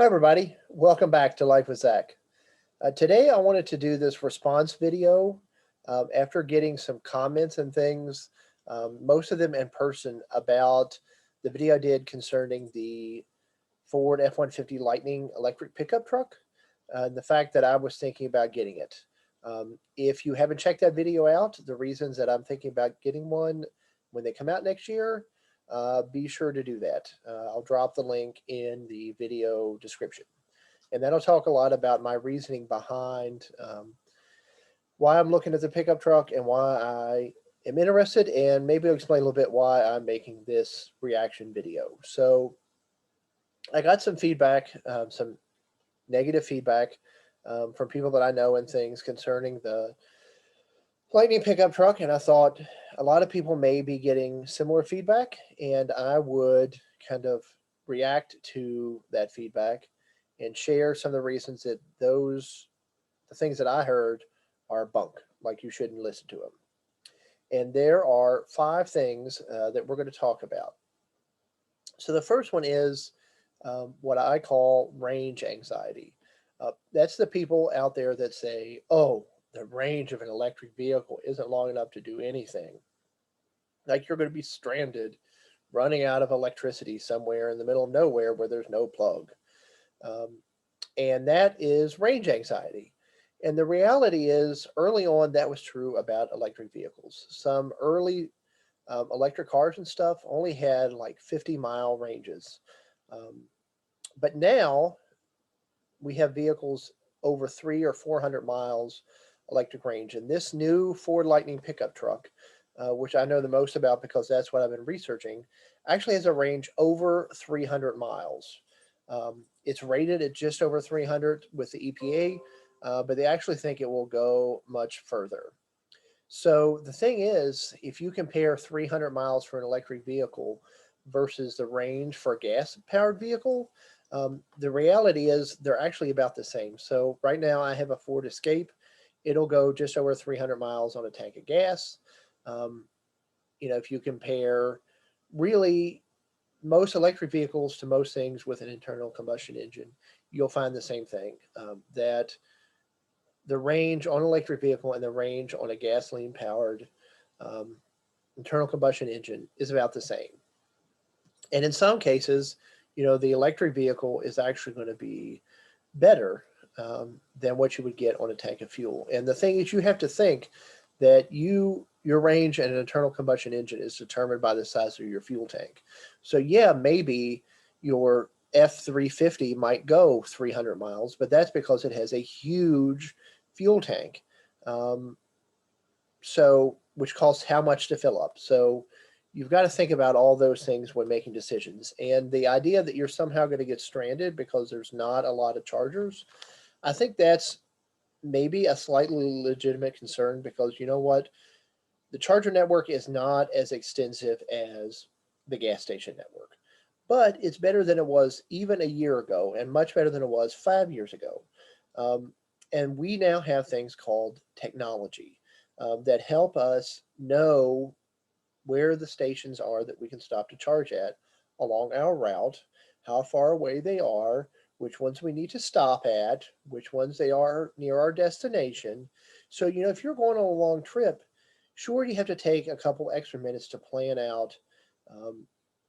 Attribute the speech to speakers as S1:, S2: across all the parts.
S1: Hi, everybody. Welcome back to Life with Zach. Today, I wanted to do this response video after getting some comments and things, most of them in person, about the video I did concerning the Ford F-150 Lightning electric pickup truck and the fact that I was thinking about getting it. If you haven't checked that video out, the reasons that I'm thinking about getting one when they come out next year, be sure to do that. I'll drop the link in the video description. And that'll talk a lot about my reasoning behind why I'm looking at the pickup truck and why I am interested, and maybe I'll explain a little bit why I'm making this reaction video. So I got some feedback, some negative feedback from people that I know and things concerning the Lightning pickup truck, and I thought a lot of people may be getting similar feedback, and I would kind of react to that feedback and share some of the reasons that the things that I heard are bunk, like you shouldn't listen to them. And there are 5 things that we're going to talk about. So the first one is what I call range anxiety. That's the people out there that say, oh, the range of an electric vehicle isn't long enough to do anything. Like you're going to be stranded running out of electricity somewhere in the middle of nowhere where there's no plug. And that is range anxiety. And the reality is, early on, that was true about electric vehicles. Some early electric cars and stuff only had like 50-mile ranges. But now we have vehicles over 300 or 400 miles electric range. And this new Ford Lightning pickup truck, which I know the most about because that's what I've been researching, actually has a range over 300 miles. It's rated at just over 300 with the EPA, but they actually think it will go much further. So the thing is, if you compare 300 miles for an electric vehicle versus the range for a gas-powered vehicle, the reality is they're actually about the same. So right now I have a Ford Escape. It'll go just over 300 miles on a tank of gas. If you compare really most electric vehicles to most things with an internal combustion engine, you'll find the same thing, that the range on an electric vehicle and the range on a gasoline powered internal combustion engine is about the same. And in some cases, the electric vehicle is actually going to be better than what you would get on a tank of fuel. And the thing is, you have to think that your range in an internal combustion engine is determined by the size of your fuel tank. So yeah, maybe your F-350 might go 300 miles, but that's because it has a huge fuel tank. Which costs how much to fill up. So you've got to think about all those things when making decisions. And the idea that you're somehow going to get stranded because there's not a lot of chargers, I think that's maybe a slightly legitimate concern, because you know what? The charger network is not as extensive as the gas station network, but it's better than it was even a year ago and much better than it was 5 years ago. And we now have things called technology that help us know where the stations are that we can stop to charge at along our route, how far away they are, which ones we need to stop at, which ones they are near our destination. So, if you're going on a long trip, sure, you have to take a couple extra minutes to plan out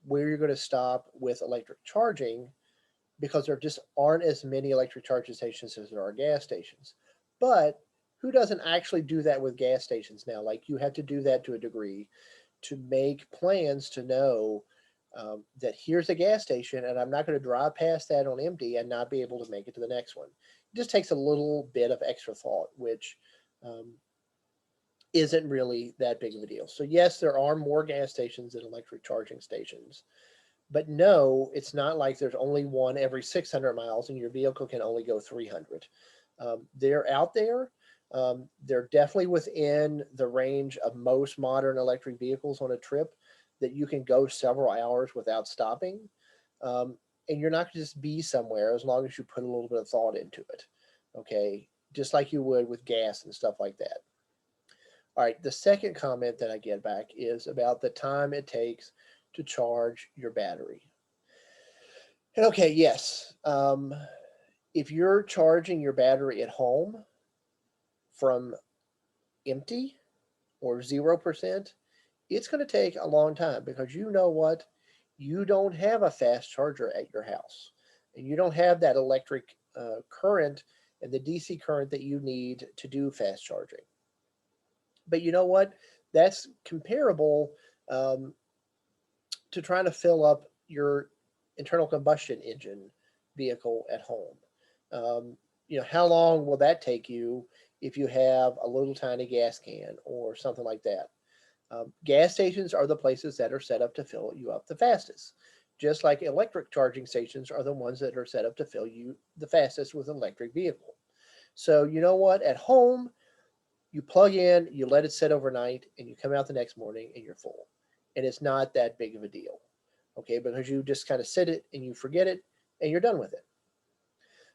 S1: where you're going to stop with electric charging, because there just aren't as many electric charging stations as there are gas stations. But who doesn't actually do that with gas stations now? Like, you have to do that to a degree to make plans to know that here's a gas station and I'm not going to drive past that on empty and not be able to make it to the next one. It just takes a little bit of extra thought, which isn't really that big of a deal. So yes, there are more gas stations than electric charging stations. But no, it's not like there's only one every 600 miles and your vehicle can only go 300. They're out there. They're definitely within the range of most modern electric vehicles on a trip that you can go several hours without stopping. And you're not going to just be somewhere as long as you put a little bit of thought into it. Okay. Just like you would with gas and stuff like that. All right. The second comment that I get back is about the time it takes to charge your battery. And okay, yes. If you're charging your battery at home from empty or 0%, it's going to take a long time because you know what? You don't have a fast charger at your house. And you don't have that electric current and the DC current that you need to do fast charging. But you know what? That's comparable um, to trying to fill up your internal combustion engine vehicle at home. Um, how long will that take you if you have a little tiny gas can or something like that? Gas stations are the places that are set up to fill you up the fastest, just like electric charging stations are the ones that are set up to fill you the fastest with an electric vehicle. So, you know what? At home, you plug in, you let it sit overnight, and you come out the next morning and you're full. And it's not that big of a deal, okay? Because you just kind of sit it and you forget it and you're done with it.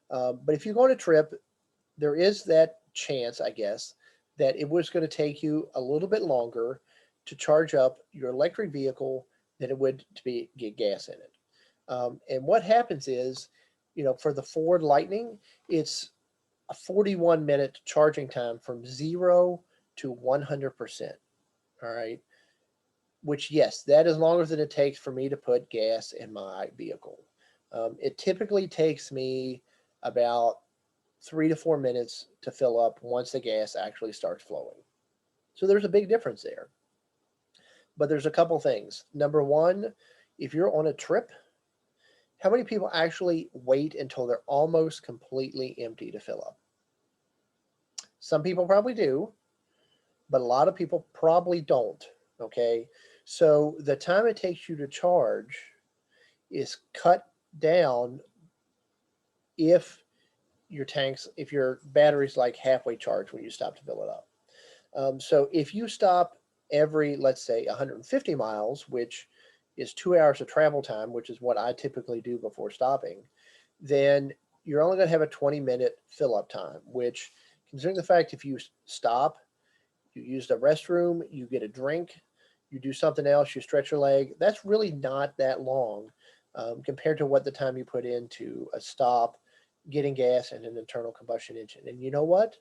S1: But if you go on a trip, there is that chance, I guess, that it was going to take you a little bit longer to charge up your electric vehicle than it would to get gas in it. And what happens is, for the Ford Lightning, it's a 41-minute charging time from 0 to 100%. All right. Which, yes, that is longer than it takes for me to put gas in my vehicle. It typically takes me about 3 to 4 minutes to fill up once the gas actually starts flowing. So there's a big difference there. But there's a couple things. Number one, if you're on a trip, how many people actually wait until they're almost completely empty to fill up? Some people probably do, but a lot of people probably don't. Okay. So the time it takes you to charge is cut down if if your battery's like halfway charged when you stop to fill it up. So if you stop every, let's say, 150 miles, which is 2 hours of travel time, which is what I typically do before stopping, then you're only going to have a 20-minute fill up time, which, considering the fact if you stop, you use the restroom, you get a drink, you do something else, you stretch your leg, that's really not that long compared to what the time you put into a stop, getting gas, and an internal combustion engine. And you know what?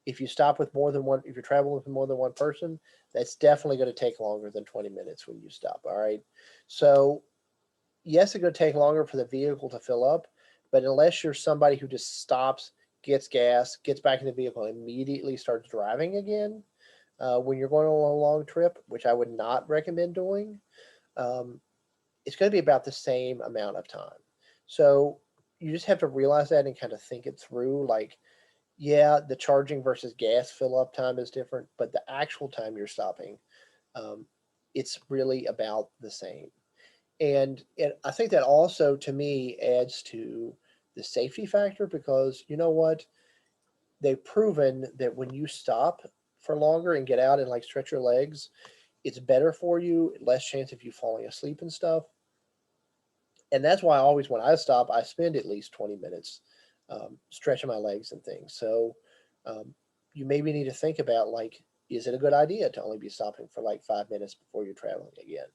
S1: If you stop with more than one, if you're traveling with more than one person, that's definitely going to take longer than 20 minutes when you stop. All right. So, yes, it's going to take longer for the vehicle to fill up, but unless you're somebody who just stops, gets gas, gets back in the vehicle, and immediately starts driving again when you're going on a long trip, which I would not recommend doing, um, it's going to be about the same amount of time. So, you just have to realize that and kind of think it through. Like, yeah, the charging versus gas fill up time is different, but the actual time you're stopping, um, it's really about the same. And I think that also to me adds to the safety factor because you know what? They've proven that when you stop for longer and get out and like stretch your legs, it's better for you, less chance of you falling asleep and stuff. And that's why I always, when I stop, I spend at least 20 minutes stretching my legs and things. So um, you maybe need to think about like, is it a good idea to only be stopping for like 5 minutes before you're traveling again?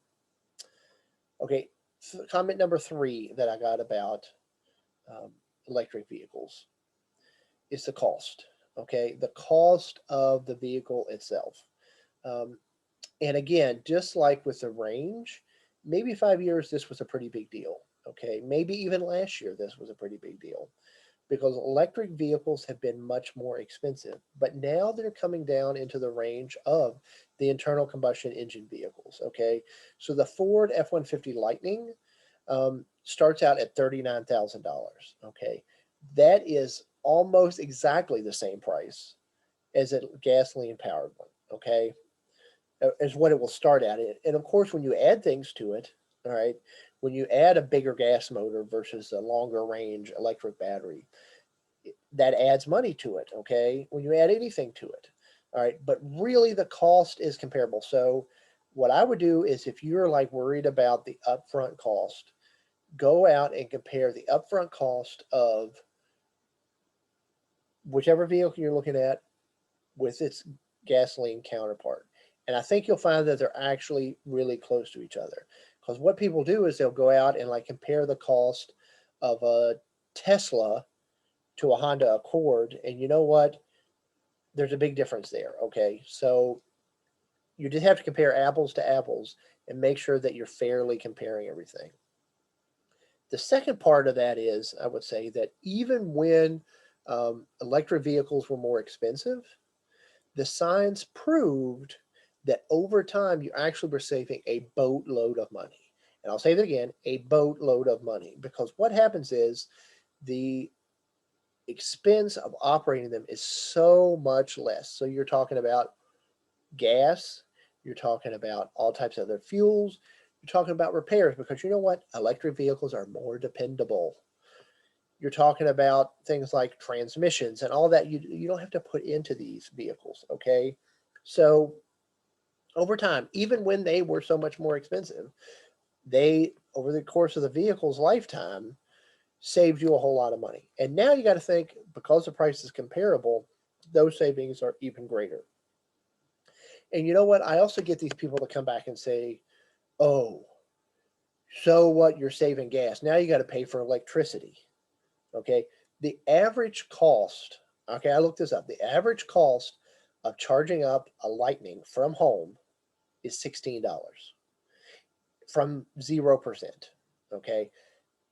S1: Okay, comment number three that I got about um, electric vehicles is the cost. Okay, the cost of the vehicle itself. Um, and again, just like with the range, maybe 5 years this was a pretty big deal. Okay, maybe even last year this was a pretty big deal because electric vehicles have been much more expensive, but now they're coming down into the range of the internal combustion engine vehicles. Okay, so the Ford F 150 Lightning starts out at $39,000. Okay, that is almost exactly the same price as a gasoline powered one. Okay, is what it will start at. And of course, when you add things to it, all right, when you add a bigger gas motor versus a longer range electric battery, that adds money to it. Okay, when you add anything to it, all right, but really the cost is comparable. So, what I would do is if you're like worried about the upfront cost, go out and compare the upfront cost of whichever vehicle you're looking at with its gasoline counterpart. And I think you'll find that they're actually really close to each other. Because what people do is they'll go out and like compare the cost of a Tesla to a Honda Accord, and you know what? There's a big difference there. Okay, so you just have to compare apples to apples and make sure that you're fairly comparing everything. The second part of that is, I would say that even when electric vehicles were more expensive, the science proved that over time you actually were saving a boatload of money. And I'll say that again, a boatload of money, because what happens is the expense of operating them is so much less. So you're talking about gas, you're talking about all types of other fuels, you're talking about repairs, because you know what? Electric vehicles are more dependable. You're talking about things like transmissions and all that you don't have to put into these vehicles, okay? So over time, even when they were so much more expensive, they, over the course of the vehicle's lifetime, saved you a whole lot of money. And now you got to think, because the price is comparable, those savings are even greater. And you know what? I also get these people to come back and say, oh, so what? You're saving gas. Now you got to pay for electricity. Okay. The average cost, okay, I looked this up. The average cost of charging up a Lightning from home is $16 from 0%. Okay.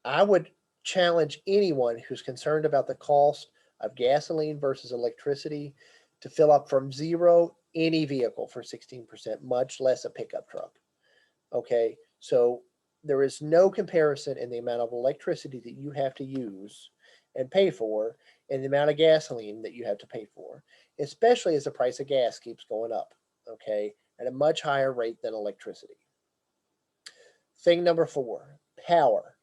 S1: I would challenge anyone who's concerned about the cost of gasoline versus electricity to fill up from zero any vehicle for 16%, much less a pickup truck. Okay, so there is no comparison in the amount of electricity that you have to use and pay for and the amount of gasoline that you have to pay for, especially as the price of gas keeps going up, okay, at a much higher rate than electricity. Thing number four, power.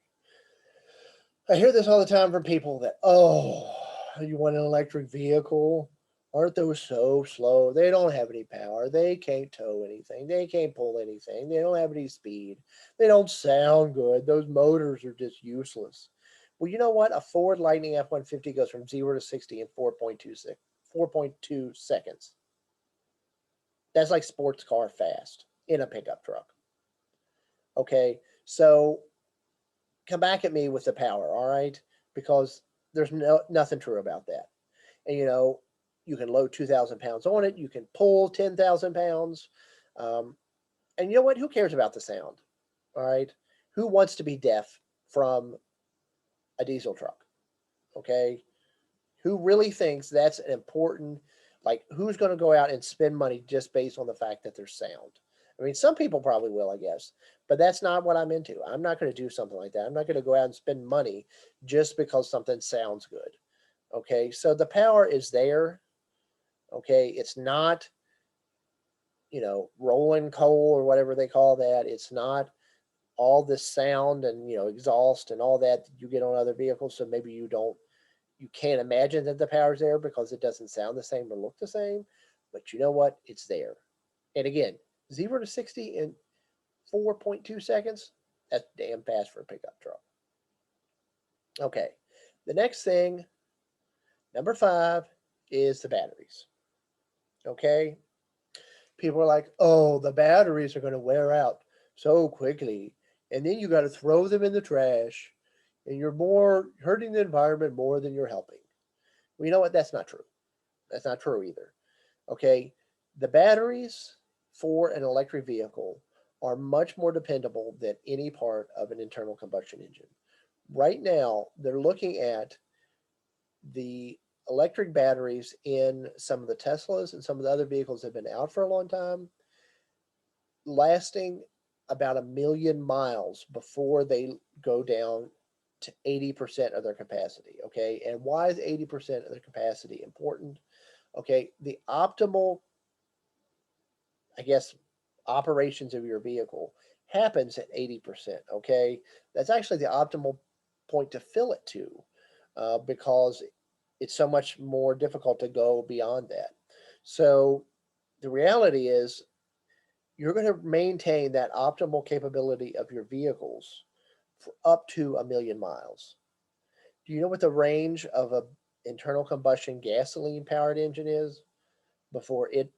S1: I hear this all the time from people that, oh, you want an electric vehicle? Aren't those so slow? They don't have any power. They can't tow anything. They can't pull anything. They don't have any speed. They don't sound good. Those motors are just useless. Well, you know what? A Ford Lightning F-150 goes from 0 to 60 in 4.2 seconds. That's like sports car fast in a pickup truck. Okay, so come back at me with the power, all right? Because there's nothing true about that. And you know, you can load 2,000 pounds on it. You can pull 10,000 pounds. And you know what? Who cares about the sound? All right. Who wants to be deaf from a diesel truck? Okay. Who really thinks that's an important, like, who's going to go out and spend money just based on the fact that there's sound? I mean, some people probably will, I guess, but that's not what I'm into. I'm not going to do something like that. I'm not going to go out and spend money just because something sounds good. Okay. So the power is there. Okay. It's not, rolling coal or whatever they call that. It's not all this sound and, exhaust and all that you get on other vehicles. So maybe you can't imagine that the power's there because it doesn't sound the same or look the same. But you know what? It's there. And again, 0 to 60 in 4.2 seconds. That's damn fast for a pickup truck. Okay. The next thing, number 5, is the batteries. Okay. People are like, oh, the batteries are going to wear out so quickly. And then you got to throw them in the trash. And you're more hurting the environment more than you're helping. Well, you know what? That's not true. That's not true either. Okay. The batteries for an electric vehicle are much more dependable than any part of an internal combustion engine. Right now, they're looking at the electric batteries in some of the Teslas and some of the other vehicles that have been out for a long time, lasting about 1,000,000 miles before they go down to 80% of their capacity. Okay. And why is 80% of their capacity important? Okay. The optimal, I guess, operations of your vehicle happens at 80%. Okay. That's actually the optimal point to fill it to, because it's so much more difficult to go beyond that. So the reality is you're going to maintain that optimal capability of your vehicles for up to 1,000,000 miles. Do you know what the range of a internal combustion gasoline powered engine is before it,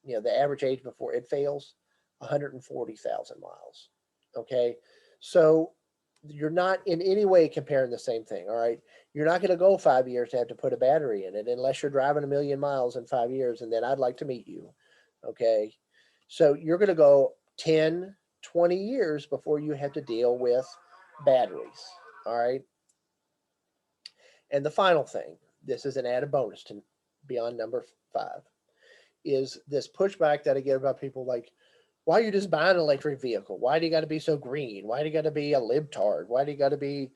S1: the average age before it fails? 140,000 miles. Okay. So you're not in any way comparing the same thing. All right. You're not going to go 5 years to have to put a battery in it unless you're driving a million miles in 5 years. And then I'd like to meet you. Okay. So you're going to go 10, 20 years before you have to deal with batteries. All right. And the final thing, this is an added bonus to beyond number 5, is this pushback that I get about people like, why are you just buying an electric vehicle? Why do you got to be so green? Why do you got to be a libtard? Why do you got to be,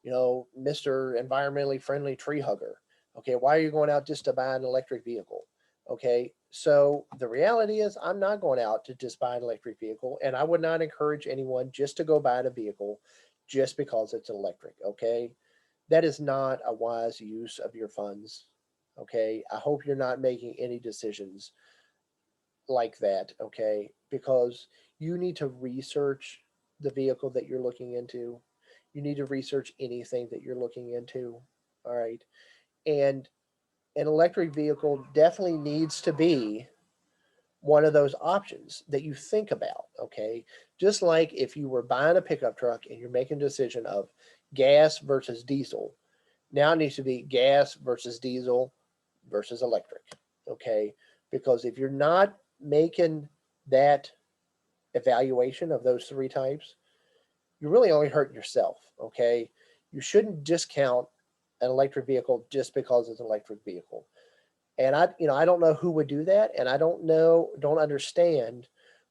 S1: Mr. Environmentally friendly tree hugger? Okay, why are you going out just to buy an electric vehicle? Okay, so the reality is, I'm not going out to just buy an electric vehicle, and I would not encourage anyone just to go buy a vehicle just because it's electric. Okay, that is not a wise use of your funds. Okay, I hope you're not making any decisions like that, okay? Because you need to research the vehicle that you're looking into. You need to research anything that you're looking into, all right? And an electric vehicle definitely needs to be one of those options that you think about, okay? Just like if you were buying a pickup truck and you're making a decision of gas versus diesel, now it needs to be gas versus diesel versus electric, okay? Because if you're not making that evaluation of those three types, you really only hurt yourself, okay? You shouldn't discount an electric vehicle just because it's an electric vehicle. And I don't know who would do that, and I don't understand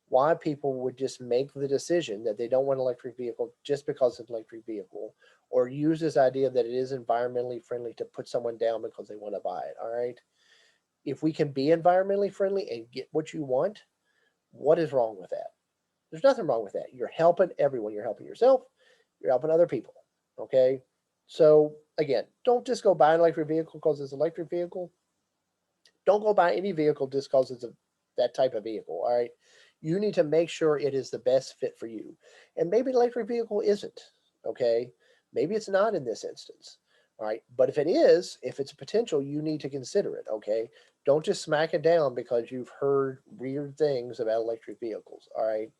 S1: why people would just make the decision that they don't want an electric vehicle just because it's an electric vehicle, or use this idea that it is environmentally friendly to put someone down because they want to buy it. All right. If we can be environmentally friendly and get what you want, what is wrong with that? There's nothing wrong with that. You're helping everyone. You're helping yourself. You're helping other people. Okay. So again, don't just go buy an electric vehicle because it's an electric vehicle. Don't go buy any vehicle just because it's that type of vehicle. All right. You need to make sure it is the best fit for you. And maybe an electric vehicle isn't. Okay. Maybe it's not in this instance. All right. But if it is, if it's a potential, you need to consider it. Okay. Don't just smack it down because you've heard weird things about electric vehicles. All right.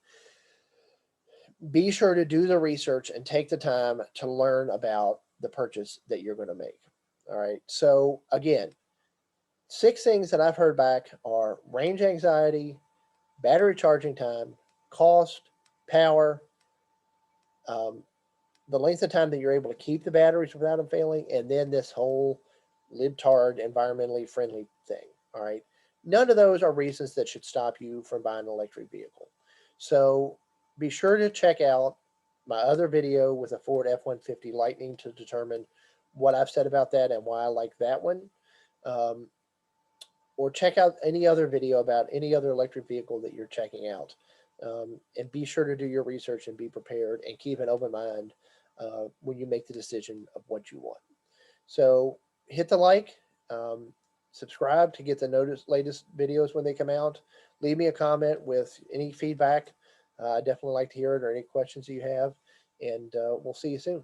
S1: Be sure to do the research and take the time to learn about the purchase that you're going to make. All right. So, again, 6 things that I've heard back are range anxiety, battery charging time, cost, power, um, the length of time that you're able to keep the batteries without them failing, and then this whole libtard environmentally friendly thing. All right. None of those are reasons that should stop you from buying an electric vehicle. So be sure to check out my other video with a Ford F-150 Lightning to determine what I've said about that and why I like that one. Um, or check out any other video about any other electric vehicle that you're checking out. And be sure to do your research and be prepared and keep an open mind when you make the decision of what you want. So hit the like, um, subscribe to get the latest videos when they come out. Leave me a comment with any feedback. I definitely like to hear it or any questions you have. And we'll see you soon.